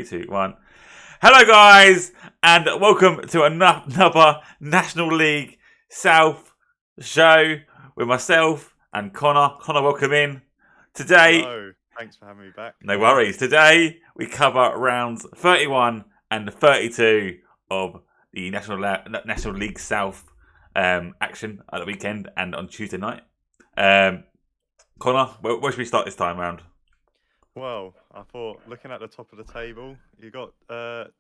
2, 1. Hello, guys, and welcome to another National League South show with myself and Connor. Connor, welcome in. Today, Hello, thanks for having me back. no worries. Today, we cover rounds 31 and 32 of the National League South action at the weekend and on Tuesday night. Connor, where should we start this time round? Well, I thought looking at the top of the table, you got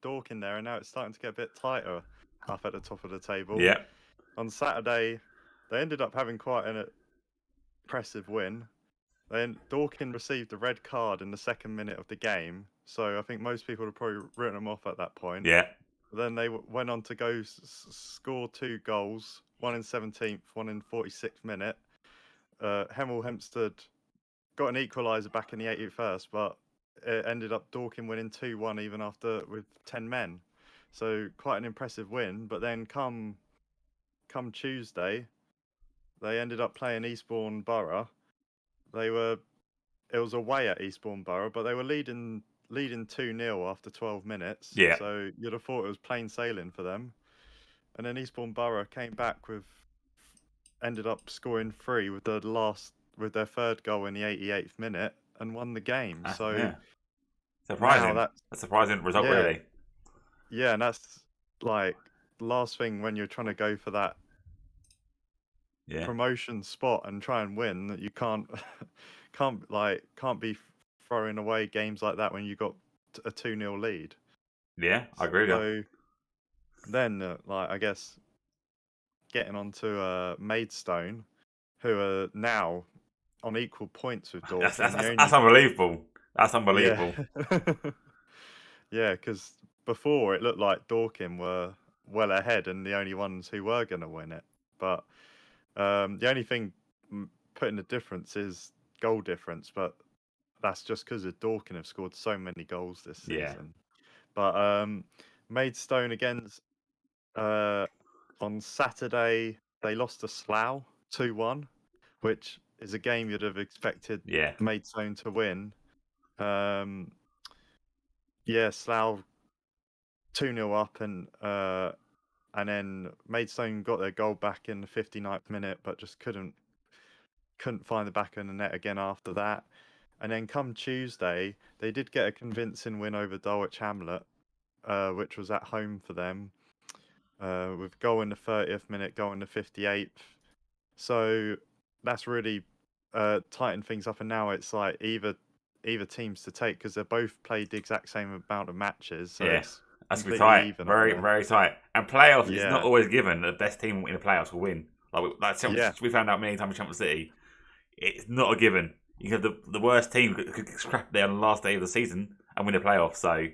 Dork in there, and now it's starting to get a bit tighter up at the top of the table. Yeah. On Saturday, they ended up having quite an impressive win. Then Dorkin received a red card in the second minute of the game, so I think most people would have probably written them off at that point. Yeah. Then they went on to go score 2 goals, one in 17th, one in 46th minute. Hemel Hempstead got an equaliser back in the 81st, but it ended up Dorking winning 2-1 even after with 10 men. So quite an impressive win. But then come Tuesday, they ended up playing Eastbourne Borough. It was away at Eastbourne Borough, but they were leading 2-0 after 12 minutes. Yeah. So you'd have thought it was plain sailing for them. And then Eastbourne Borough came back ended up scoring 3 with their third goal in the 88th minute and won the game. Surprising. That's a surprising result, really. Yeah, and that's like the last thing when you're trying to go for that promotion spot and try and win, that you can't be throwing away games like that when you got a 2-0 lead. Yeah, I agree with you. So then, I guess getting on to Maidstone, who are now on equal points with Dorking. That's unbelievable. That's unbelievable. Yeah, because before it looked like Dorking were well ahead and the only ones who were going to win it. But the only thing putting the difference is goal difference, but that's just because of Dorking have scored so many goals this season. But Maidstone against on Saturday, they lost to Slough 2-1, which is a game you'd have expected Maidstone to win. Slough 2-0 up, and then Maidstone got their goal back in the 59th minute, but just couldn't find the back of the net again after that. And then come Tuesday, they did get a convincing win over Dulwich Hamlet, which was at home for them, with goal in the 30th minute, goal in the 58th. So that's really tightened things up, and now it's like either teams to take, because they both played the exact same amount of matches. So it's that's be tight, even very tight. And playoffs is not always given the best team in the playoffs will win. We found out many times in Champions City, it's not a given. You have the worst team could scrap there on the last day of the season and win the playoffs. So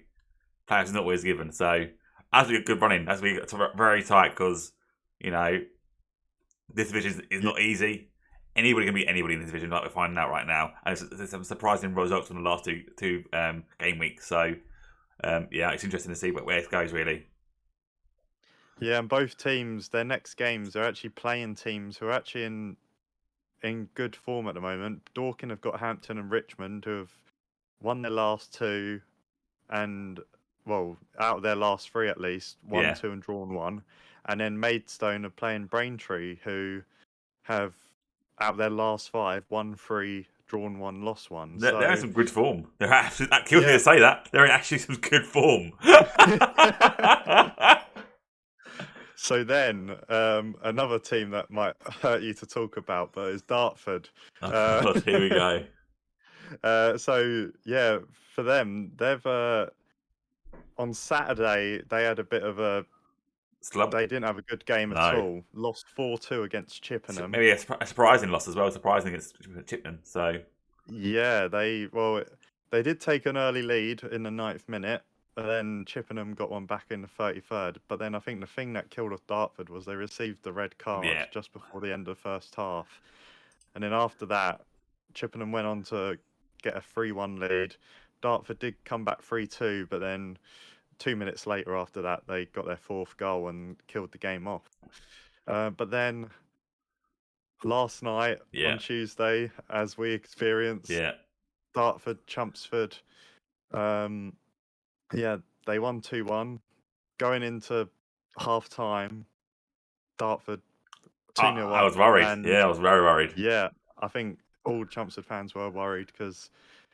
playoffs is not always given. So as we get good running, as we get very tight, because this division is not easy. Anybody can beat anybody in this division, like we're finding out right now. And there's some surprising results from the last two game weeks. So it's interesting to see where it goes, really. Yeah, and both teams, their next games, they're actually playing teams who are actually in good form at the moment. Dorking have got Hampton and Richmond, who have won their last 2, and out of their last 3 at least, won 2 and drawn 1. And then Maidstone are playing Braintree, who have, out of their last 5, won 3, drawn 1, lost 1. They're in some good form. They're absolutely, that kills me to say that. They're in actually some good form. So then, another team that might hurt you to talk about, but is Dartford. Here we go. For them, they've on Saturday they had a bit of a slump. They didn't have a good game at all. Lost 4-2 against Chippenham. Maybe a surprising loss as well. Surprising against Chippenham. So yeah, they did take an early lead in the 9th minute. And then Chippenham got one back in the 33rd. But then I think the thing that killed off Dartford was they received the red card just before the end of the first half. And then after that, Chippenham went on to get a 3-1 lead. Dartford did come back 3-2, but then 2 minutes later after that, they got their 4th goal and killed the game off. But then last night on Tuesday, as we experienced, Dartford, Chelmsford, Yeah, they won 2-1. Going into half time, Dartford 2-0 I up. was worried. And Yeah, I was very worried. yeah, I think all Chelmsford fans were worried because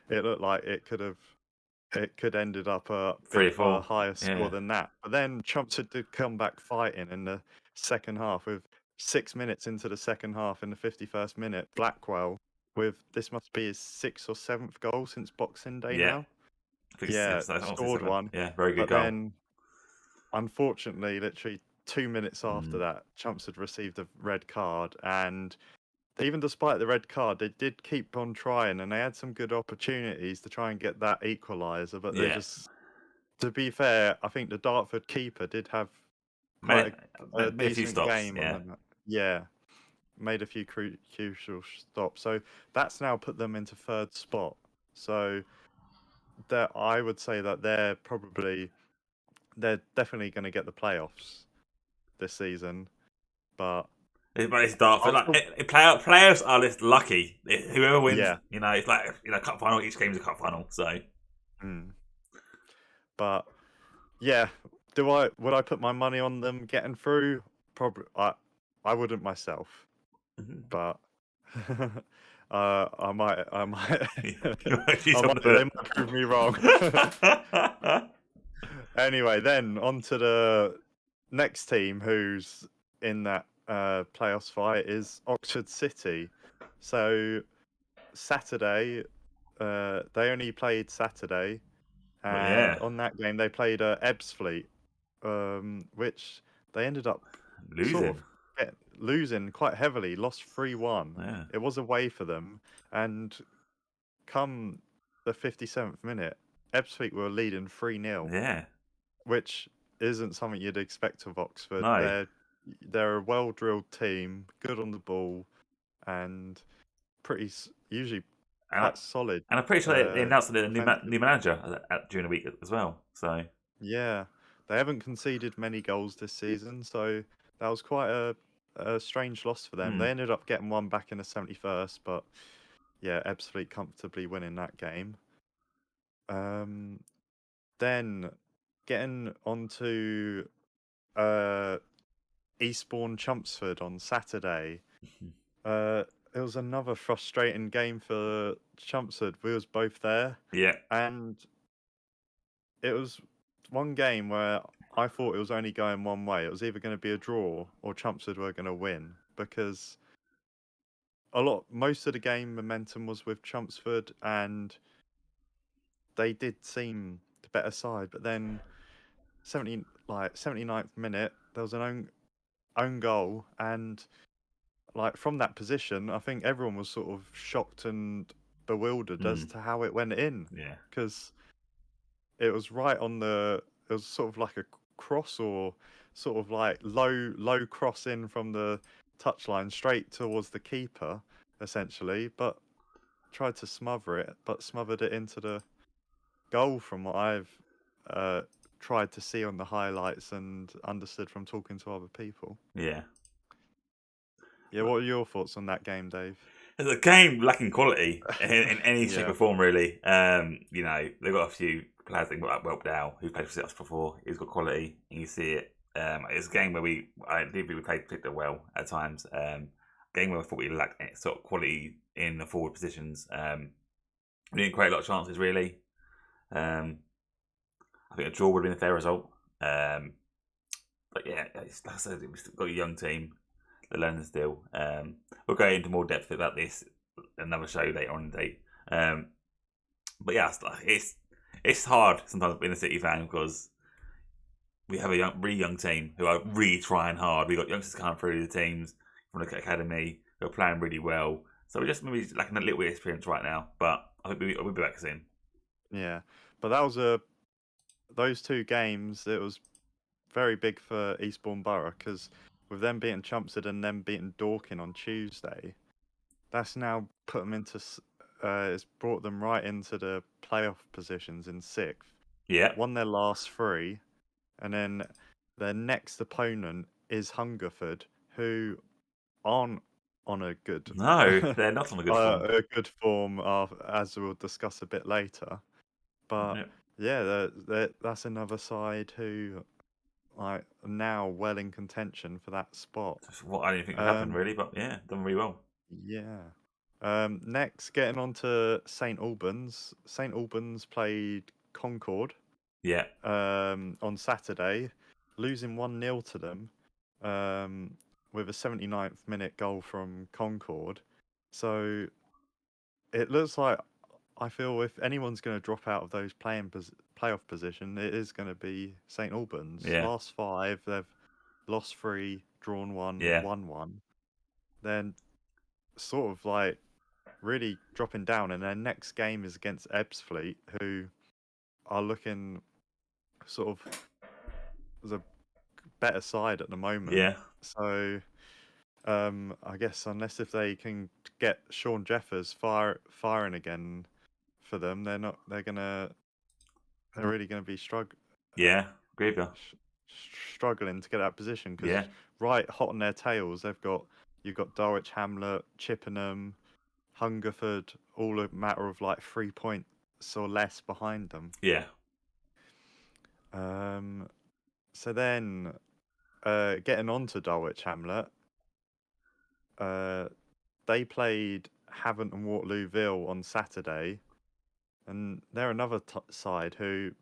it looked like it could ended up a 3-4. higher score Yeah. than that. But then Chelmsford did come back fighting in the second half with 6 minutes into the second half in the 51st minute. Blackwell with this must be his 6th or 7th goal since Boxing Day Yeah. now. I think Yeah, I want to say scored 7. one. Yeah, very good But goal. then, unfortunately, literally 2 minutes after that, Chelmsford received a red card. And even despite the red card, they did keep on trying and they had some good opportunities to try and get that equaliser. But they Yeah. just, to be fair, I think the Dartford keeper did have Made, quite a made a few decent stops. game on Yeah. them. Yeah, made a few crucial stops. So that's now put them into third spot. So I would say that they're definitely going to get the playoffs this season. But It's Dartford. I'll Like, still, players are just lucky. Whoever wins, yeah. it's like cup final. Each game's a cup final. So. Mm. But yeah, would I put my money on them getting through? Probably. I wouldn't myself, but I might they might prove me wrong. Anyway, then on to the next team who's in that playoffs fight is Oxford City. So Saturday, they only played Saturday, But and yeah, on that game they played Ebbsfleet, which they ended up sort losing. of losing quite heavily, lost 3-1. Yeah, It was away for them, and come the 57th minute, Ebbsfleet were leading 3-0, yeah. which isn't something you'd expect of Oxford. No, They're a well-drilled team, good on the ball, and usually and, I, quite solid and I'm pretty sure they announced the defensively. new manager during the week as well. So Yeah, they haven't conceded many goals this season, so that was quite a strange loss for them. They ended up getting one back in the 71st, but yeah, Ebbsfleet comfortably winning that game. Then getting onto uh, Eastbourne Chelmsford on Saturday. It was another frustrating game for Chelmsford. We was both there, yeah, and it was one game where I thought it was only going one way. It was either going to be a draw or Chelmsford were going to win because most of the game momentum was with Chelmsford and they did seem the better side. But then 79th minute, there was an own goal, and like from that position, I think everyone was sort of shocked and bewildered as to how it went in yeah, because it was right on the. It was sort of like a cross or sort of like low cross in from the touchline straight towards the keeper, essentially. But tried to smother it, but smothered it into the goal from what I've uh, tried to see on the highlights and understood from talking to other people. yeah. Yeah, what are your thoughts on that game, Dave? It's a game lacking quality in any shape Yeah, or form, really. They've got a few players. They've got like Welp Dow, who played for us before. He's got quality, and you see it. It's a game where I do think we played particularly well at times. Game where I thought we lacked sort of quality in the forward positions. We didn't create a lot of chances, really. I think a draw would have been a fair result. But yeah, like I said, we've got a young team. They're learning still. We'll go into more depth about this another show later on in the day. But yeah, it's hard sometimes being a City fan because we have a really young team who are really trying hard. We got youngsters coming through the teams from the academy who are playing really well. So we're just maybe lacking a little bit of experience right now. But I think we'll be back soon. yeah. But that was those two games. It was very big for Eastbourne Borough because with them beating Chelmsford and them beating Dorking on Tuesday, that's now put them into. It's brought them right into the playoff positions in sixth. Yeah. Won their last three, and then their next opponent is Hungerford, who aren't on a good No, they're not on a good form. a good form, as we'll discuss a bit later. But Yeah. yeah, that's another side who are now well in contention for that spot. That's what I didn't think would happen, Um, really, but yeah, done really well. yeah. Next, getting on to St Albans. St Albans played Concord Yeah, on Saturday, losing 1-0 to them um, with a 79th minute goal from Concord. So it looks like I feel if anyone's going to drop out of those playoff position, it is going to be St Albans. yeah, Last five, they've lost three, drawn one, yeah, won one. Then sort of like really dropping down, and their next game is against Ebbsfleet, who are looking sort of as a better side at the moment. yeah, So I guess unless if they can get Sean Jeffers firing again for them, they're really gonna be yeah. Agree with you. struggling to get that position because Yeah, right hot on their tails you've got Dulwich Hamlet, Chippenham, Hungerford, all a matter of like 3 points or less behind them. yeah, Um, so then getting on to Dulwich Hamlet, uh, they played Havant and Waterlooville on Saturday, and they're another side who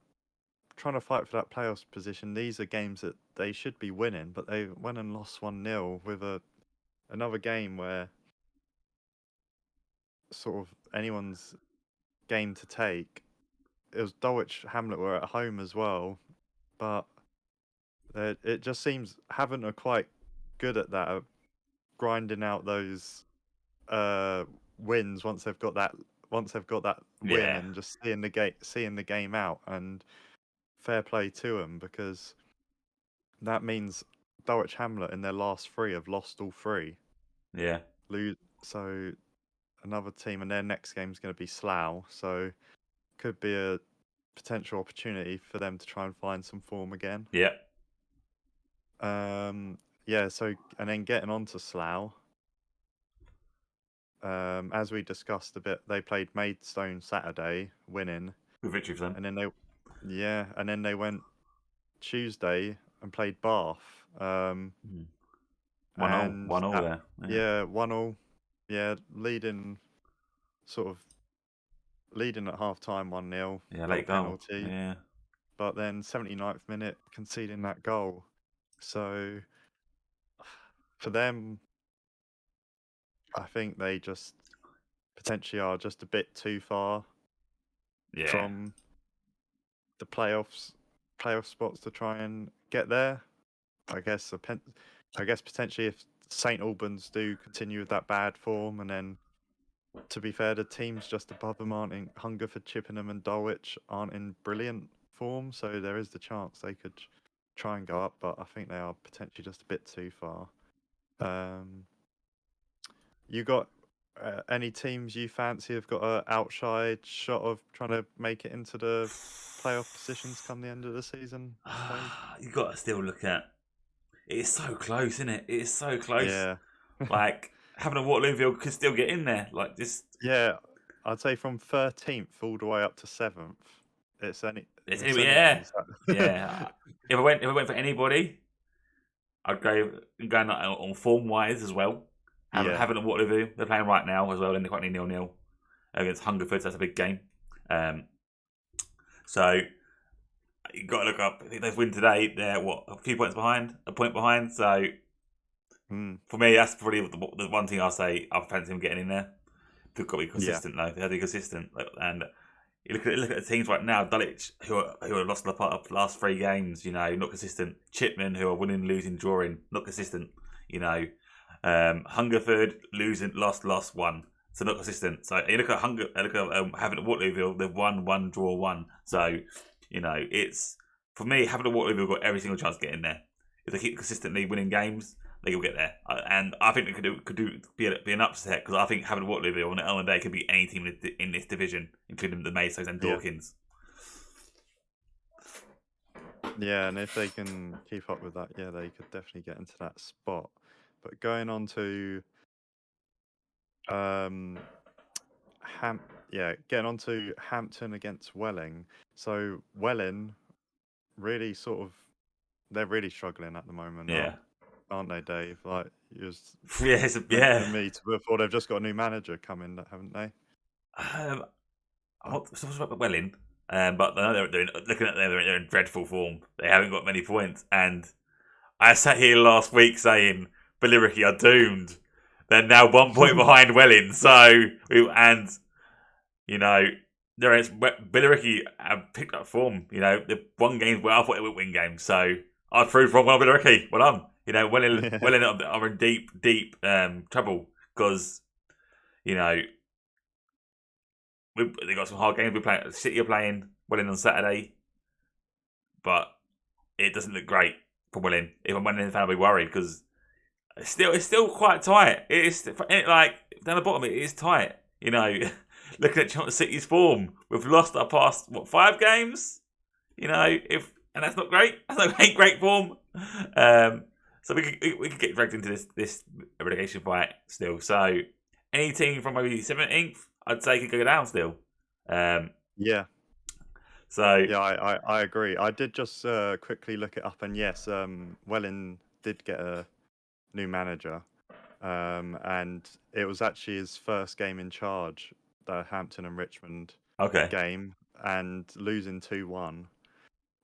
trying to fight for that playoffs position. These are games that they should be winning, but they went and lost 1-0 with another game where sort of anyone's game to take. It was Dulwich Hamlet were at home as well, but it just seems Havant are quite good at that, at grinding out those uh wins once they've got that win yeah, and just seeing the game out. And fair play to them because that means Dulwich Hamlet in their last three have lost all three. yeah, Lose so another team, and their next game is going to be Slough, so could be a potential opportunity for them to try and find some form again. yeah. Yeah. So and then getting on to Slough. As we discussed a bit, they played Maidstone Saturday, winning, Good victory for them. and then they went Tuesday and played Bath. Mm. 1-0, And 1-0 that, there. Yeah, yeah, 1-1. Yeah, sort of leading at half time 1-0, yeah, got a late goal. penalty, Yeah, but then 79th minute conceding that goal. So for them, I think they just potentially are just a bit too far yeah, from the playoff spots to try and get there. I guess I guess potentially if St Albans do continue with that bad form, and then to be fair, the teams just above them aren't in Hungerford, Chippenham, and Dulwich aren't in brilliant form, so there is the chance they could try and go up, but I think they are potentially just a bit too far. You got any teams you fancy have got an outside shot of trying to make it into the playoff positions come the end of the season, Dave? you got to still look at. It's so close, isn't it? It's so close. Yeah. Like having a Waterlooville could still get in there. Like just, Yeah, I'd say from 13th all the way up to 7th. it's It's yeah, anyone's. yeah. If I went for anybody, I'd go on form wise as well. Yeah, Having a Waterloo, they're playing right now as well, and they're quite 0-0 against Hungerford. So that's a big game. Um, so you got to look up. I think they've win today. They're a few points behind, a point behind. So for me, that's probably the one thing I'll say. I fancy them getting in there. They've got to be yeah, consistent though. They have to be consistent, and you look at the teams right now. Dulwich, who are lost the part of the last three games, not consistent. Chipman, who are winning, losing, drawing, not consistent. Hungerford losing, lost, won. So not consistent. So you look at having at Waterlooville, they've won, one, draw, one. So it's for me having at Waterlooville got every single chance to get in there. If they keep consistently winning games, they will get there. And I think they be an upset because I think having Waterlooville on the day could be any team in this division, including the Maystows and yeah, Dawkins. yeah. And if they can keep up with that, yeah, they could definitely get into that spot. But going on to um, getting on to Hampton against Welling. So Welling really they're really struggling at the moment, Yeah. aren't they, Dave? Like you was Yeah. me before. They've just got a new manager coming, haven't they? I'm not so much about Welling, but I know they're looking at them, they're in dreadful form. They haven't got many points, and I sat here last week saying Billericay are doomed. They're now 1 point behind Welling, and you know Billericay have picked up form. They've won games where I thought they would win games, so I proved wrong. Well, Billericay, well done. Welling are in deep trouble because they got some hard games. We play City are playing Welling on Saturday, but it doesn't look great for Welling. If I'm Welling fan, I'll be worried because it's still quite tight. It's like down the bottom. It is tight. Looking at City's form, we've lost our past 5 games. And that's not great. That's not great form. So we could get dragged into this relegation fight still. So any team from maybe 17th, I'd say could go down still. Yeah. So yeah, I agree. I did just quickly look it up, and yes, Welling did get a new manager, and it was actually his first game in charge, the Hampton and Richmond okay, game, and losing 2-1.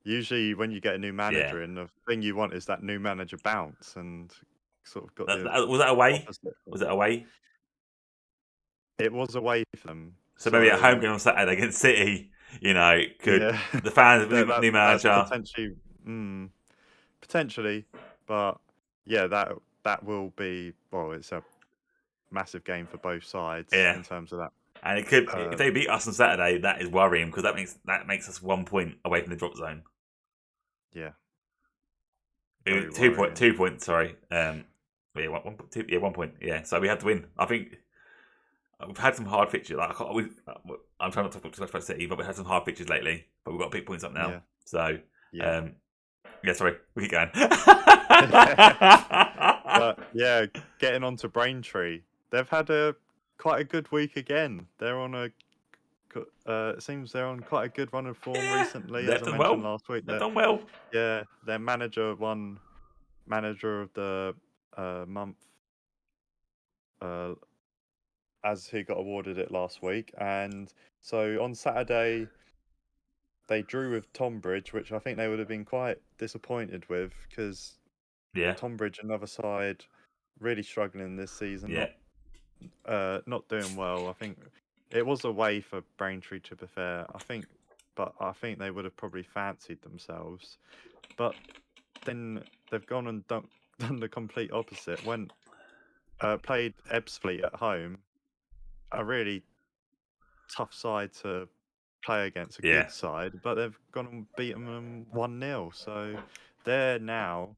Usually, when you get a new manager in, the thing you want is that new manager bounce, and sort of got was that away? opposite. Was it away? It was away for them. So maybe at home game on Saturday against City, could the fans with new manager potentially, potentially, but yeah, that will be it's a massive game for both sides in terms of that. And it could if they beat us on Saturday, that is worrying because that makes us 1 point away from the drop zone. Yeah. 2 points. Sorry. 1 point. Yeah. So we had to win. I think we've had some hard fixtures. I'm trying not to talk about City, but we've had some hard fixtures lately. But we've got big points up now. Yeah. So sorry, we keep going. But yeah, getting on to Braintree, they've had quite a good week again. They're on it seems they're on quite a good run of form recently, as I mentioned last week. They've done well. Yeah, their manager won Manager of the Month as he got awarded it last week. And so on Saturday, they drew with Tonbridge, which I think they would have been quite disappointed with because Tonbridge, another side, really struggling this season. Yeah. Not doing well. I think it was away for Braintree, to be fair. But I think they would have probably fancied themselves. But then they've gone and done the complete opposite. Played Ebbsfleet at home, a really tough side to play against, a good side, but they've gone and beaten them 1-0. So they're now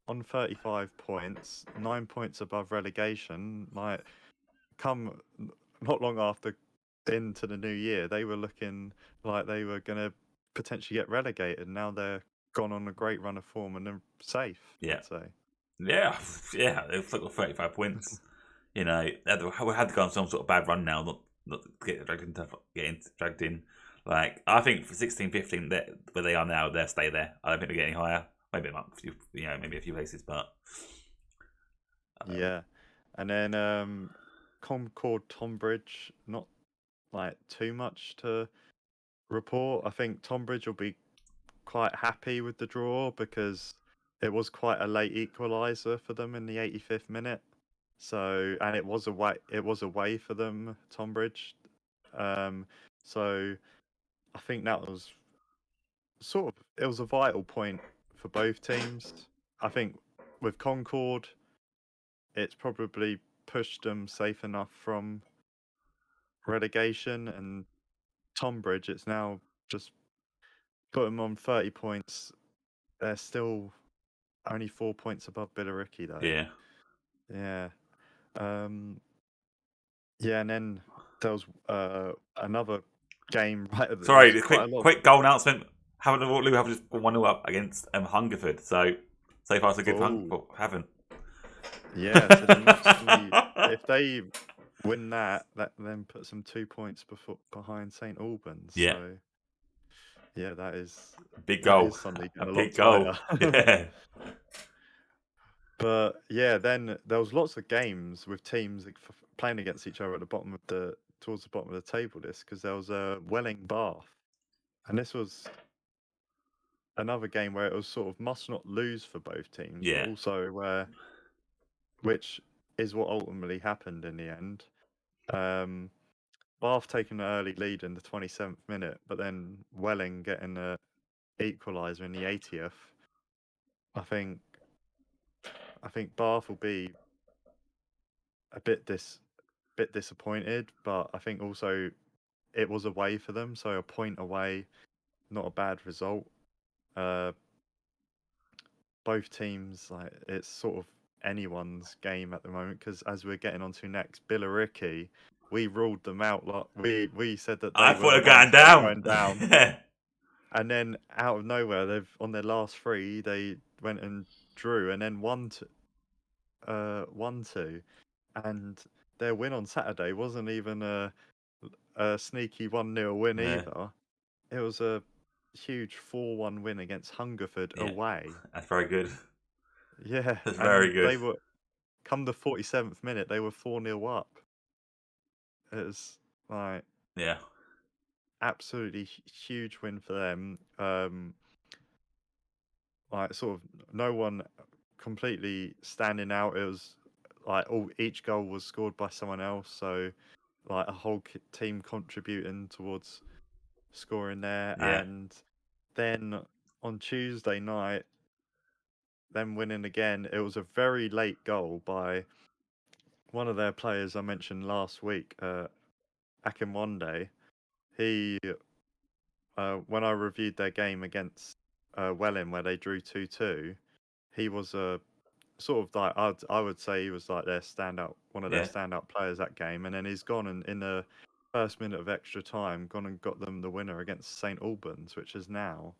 on 35 points, 9 points above relegation. Like, come not long after into the new year, they were looking like they were going to potentially get relegated. Now they're gone on a great run of form and they're safe, I'd say. Yeah, they've got 35 points. We had to go on some sort of bad run now, not to get dragged in. Like, I think for 16, 15, where they are now, they'll stay there. I don't think they'll get any higher. Maybe maybe a few places, but yeah. And then Concord Tonbridge, not like too much to report. I think Tonbridge will be quite happy with the draw because it was quite a late equaliser for them in the 85th minute. So, and it was away for them, Tonbridge. So I think that was it was a vital point for both teams. I think with Concord, it's probably pushed them safe enough from relegation, and Tonbridge, it's now just put them on 30 points. They're still only 4 points above Billericay, though. Yeah. Yeah. Yeah, and then there was another game. Right, sorry, quick goal announcement. Lou have just 1-0 up against Hungerford. So far so good for Haven't. Yeah, so they must be, if they win that then puts them 2 points behind St Albans. Yeah. So yeah, that is Big goal. suddenly A getting a lot big goal. tighter. Yeah. But yeah, then there was lots of games with teams playing against each other at the bottom of towards the bottom of the table. Because there was a Welling Bath, and this was another game where it was sort of must not lose for both teams, but Yeah. also which is what ultimately happened in the end. Bath taking an early lead in the 27th minute, but then Welling getting a equaliser in the 80th. I think Bath will be a bit disappointed, but I think also it was away for them, so a point away, not a bad result. Both teams, like, it's sort of anyone's game at the moment, because as we're getting on to next, Billericay, we ruled them out. Like, we said that I they were thought the they were going ones that were down. going down, Yeah. and then out of nowhere, they've on their last three, they went and drew, and then won 1-2, and their win on Saturday wasn't even a sneaky 1-0 win Yeah. either. It was a huge 4-1 win against Hungerford Yeah. away. That's very good. Yeah, That's and very good. they were come the 47th minute, they were 4-0 up. It was like Yeah. absolutely huge win for them. Like sort of no one completely standing out. It was like each goal was scored by someone else, so like a whole team contributing towards scoring there. Yeah. And then on Tuesday night, them winning again. It was a very late goal by one of their players I mentioned last week, Akinwande. He, when I reviewed their game against Welling, where they drew 2-2, he was a sort of like I would say he was like one of their Yeah. standout players that game. And then he's gone and in the first minute of extra time, gone and got them the winner against St Albans, which has now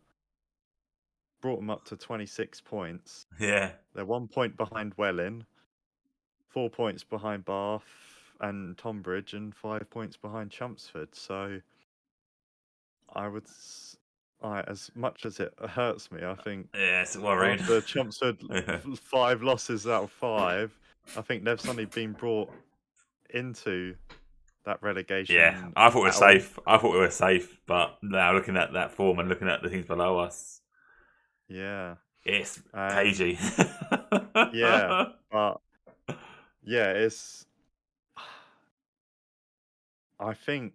brought them up to 26 points. Yeah. They're 1 point behind Welling, 4 points behind Bath and Tonbridge, and 5 points behind Chelmsford. So I would, as much as it hurts me, I think Yeah. It's worrying. after Chelmsford Yeah. 5 losses out of 5, I think they've suddenly been brought into that Yeah, relegation I thought we were battle. safe. I thought we were safe, but now looking at that form and looking at the teams below us, Yeah, it's and cagey. yeah, but yeah, it's. I think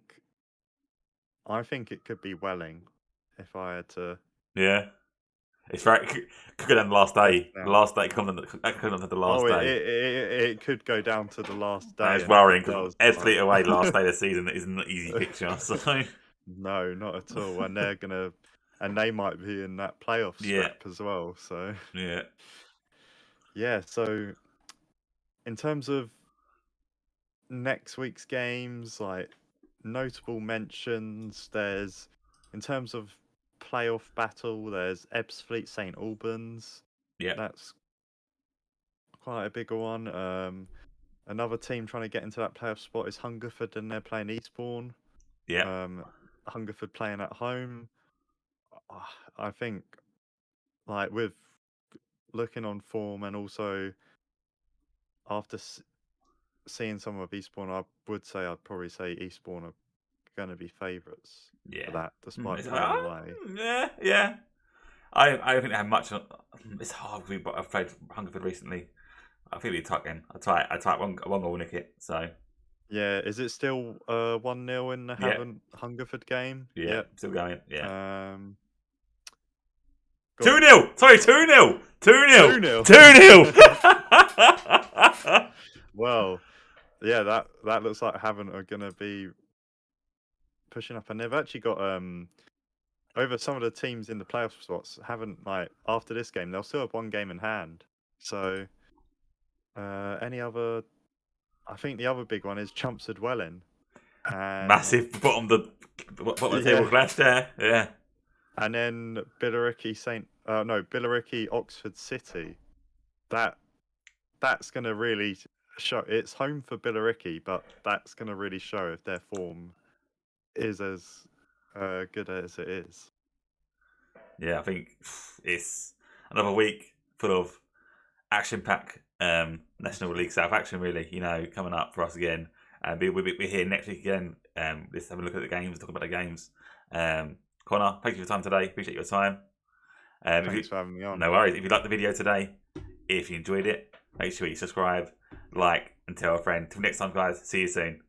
it could be Welling if I had to Yeah, it's right. Could go down the last guess day. The now. last day could come down to the last Oh, day. it could go down to the last And day, it's and if worrying it because does, Ebbsfleet away last day of the season isn't an easy picture. So no, not at all. And they might be in that playoff yeah, scrap as well. So yeah, yeah, so in terms of next week's games, like notable mentions, there's in terms of playoff battle, there's Ebbsfleet St Albans. yeah, That's quite a bigger one. Another team trying to get into that playoff spot is Hungerford, and they're playing Eastbourne. yeah, Um, Hungerford playing at home. I think, like, with looking on form and also after seeing some of Eastbourne, I'd probably say Eastbourne are going to be favourites for yeah. that, despite playing away. Yeah, yeah. I don't think they have much. It's hard. I've played Hungerford recently. I feel it'll be a tight game. I type one goal nick it. So Yeah, is it still 1-0 in the yeah, Hungerford game? yeah, Yep. still going. Yeah. Um, got 2-0. Sorry, 2-0. 2-0. 2-0. 2-0. Well, yeah, that looks like Havant are gonna be pushing up, and they've actually got over some of the teams in the playoff spots. Haven't like after this game, they'll still have one game in hand. So, any other? I think the other big one is Chelmsford Welling, and Massive bottom of the table yeah, clash there. Yeah. and then Billericay Oxford City. That's gonna really show. It's home for Billericay, but that's going to really show if their form is as good as it is. Yeah, I think it's another week full of action-packed National League South action, really. Coming up for us again. We're here next week again. Let's have a look at the games, talk about the games. Connor, thank you for your time today. Appreciate your time. Thanks for having me on. No worries. If you liked the video today, if you enjoyed it, make sure you subscribe, like, and tell a friend. Till next time, guys. See you soon.